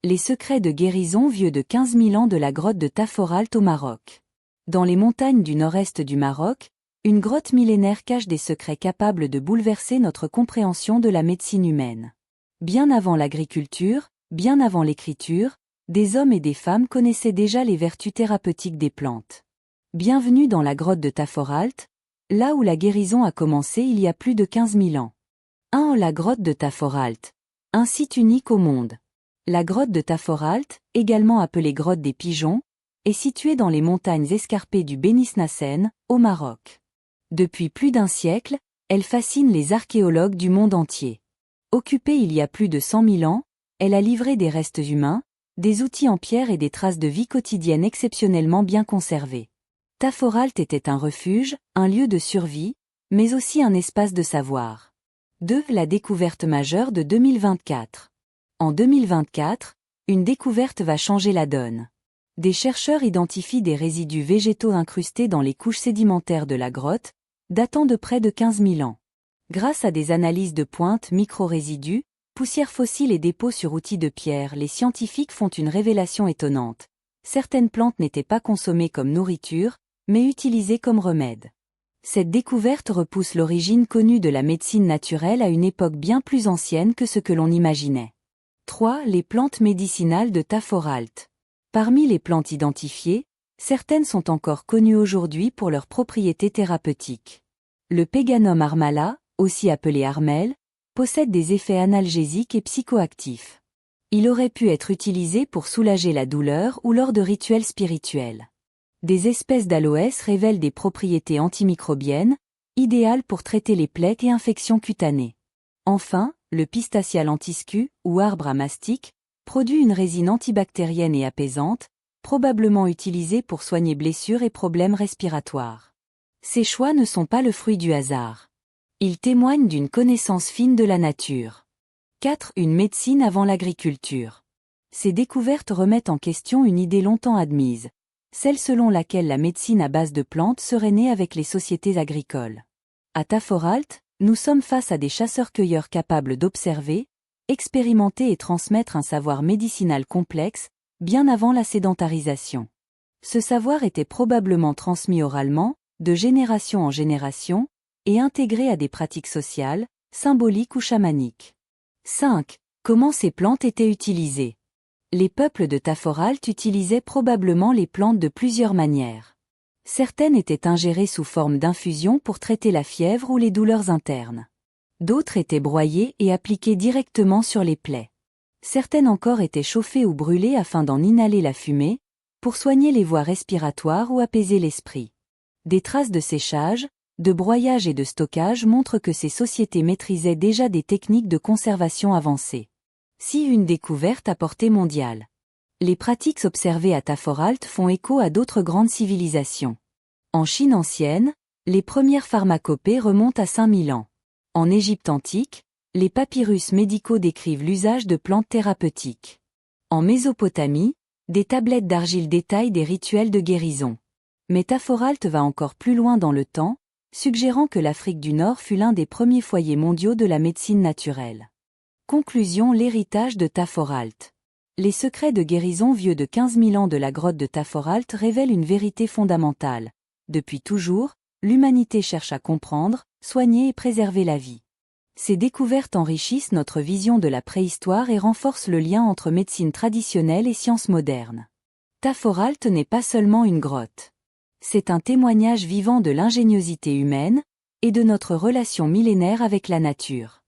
Les secrets de guérison vieux de 15 000 ans de la grotte de Taforalt au Maroc. Dans les montagnes du nord-est du Maroc, une grotte millénaire cache des secrets capables de bouleverser notre compréhension de la médecine humaine. Bien avant l'agriculture, bien avant l'écriture, des hommes et des femmes connaissaient déjà les vertus thérapeutiques des plantes. Bienvenue dans la grotte de Taforalt, là où la guérison a commencé il y a plus de 15 000 ans. 1. La grotte de Taforalt. Un site unique au monde. La grotte de Taforalt, également appelée grotte des pigeons, est située dans les montagnes escarpées du Bénisnassen, au Maroc. Depuis plus d'un siècle, elle fascine les archéologues du monde entier. Occupée il y a plus de 100 000 ans, elle a livré des restes humains, des outils en pierre et des traces de vie quotidienne exceptionnellement bien conservées. Taforalt était un refuge, un lieu de survie, mais aussi un espace de savoir. 2. La découverte majeure de 2024. En 2024, une découverte va changer la donne. Des chercheurs identifient des résidus végétaux incrustés dans les couches sédimentaires de la grotte, datant de près de 15 000 ans. Grâce à des analyses de pointe micro-résidus, poussières fossiles et dépôts sur outils de pierre, les scientifiques font une révélation étonnante. Certaines plantes n'étaient pas consommées comme nourriture, mais utilisées comme remède. Cette découverte repousse l'origine connue de la médecine naturelle à une époque bien plus ancienne que ce que l'on imaginait. 3. Les plantes médicinales de Taforalt. Parmi les plantes identifiées, certaines sont encore connues aujourd'hui pour leurs propriétés thérapeutiques. Le Peganum armala, aussi appelé armel, possède des effets analgésiques et psychoactifs. Il aurait pu être utilisé pour soulager la douleur ou lors de rituels spirituels. Des espèces d'aloès révèlent des propriétés antimicrobiennes, idéales pour traiter les plaies et infections cutanées. Enfin, le Pistacia lentiscu, ou arbre à mastic, produit une résine antibactérienne et apaisante, probablement utilisée pour soigner blessures et problèmes respiratoires. Ces choix ne sont pas le fruit du hasard. Ils témoignent d'une connaissance fine de la nature. 4. Une médecine avant l'agriculture. Ces découvertes remettent en question une idée longtemps admise, celle selon laquelle la médecine à base de plantes serait née avec les sociétés agricoles. À Taforalt, nous sommes face à des chasseurs-cueilleurs capables d'observer, expérimenter et transmettre un savoir médicinal complexe, bien avant la sédentarisation. Ce savoir était probablement transmis oralement, de génération en génération, et intégré à des pratiques sociales, symboliques ou chamaniques. 5. Comment ces plantes étaient utilisées? Les peuples de Taforalt utilisaient probablement les plantes de plusieurs manières. Certaines étaient ingérées sous forme d'infusion pour traiter la fièvre ou les douleurs internes. D'autres étaient broyées et appliquées directement sur les plaies. Certaines encore étaient chauffées ou brûlées afin d'en inhaler la fumée, pour soigner les voies respiratoires ou apaiser l'esprit. Des traces de séchage, de broyage et de stockage montrent que ces sociétés maîtrisaient déjà des techniques de conservation avancées. Si une découverte à portée mondiale. Les pratiques observées à Taforalt font écho à d'autres grandes civilisations. En Chine ancienne, les premières pharmacopées remontent à 5000 ans. En Égypte antique, les papyrus médicaux décrivent l'usage de plantes thérapeutiques. En Mésopotamie, des tablettes d'argile détaillent des rituels de guérison. Mais Taforalt va encore plus loin dans le temps, suggérant que l'Afrique du Nord fut l'un des premiers foyers mondiaux de la médecine naturelle. Conclusion. L'héritage de Taforalt. Les secrets de guérison vieux de 15 000 ans de la grotte de Taforalt révèlent une vérité fondamentale. Depuis toujours, l'humanité cherche à comprendre, soigner et préserver la vie. Ces découvertes enrichissent notre vision de la préhistoire et renforcent le lien entre médecine traditionnelle et sciences modernes. Taforalt n'est pas seulement une grotte. C'est un témoignage vivant de l'ingéniosité humaine et de notre relation millénaire avec la nature.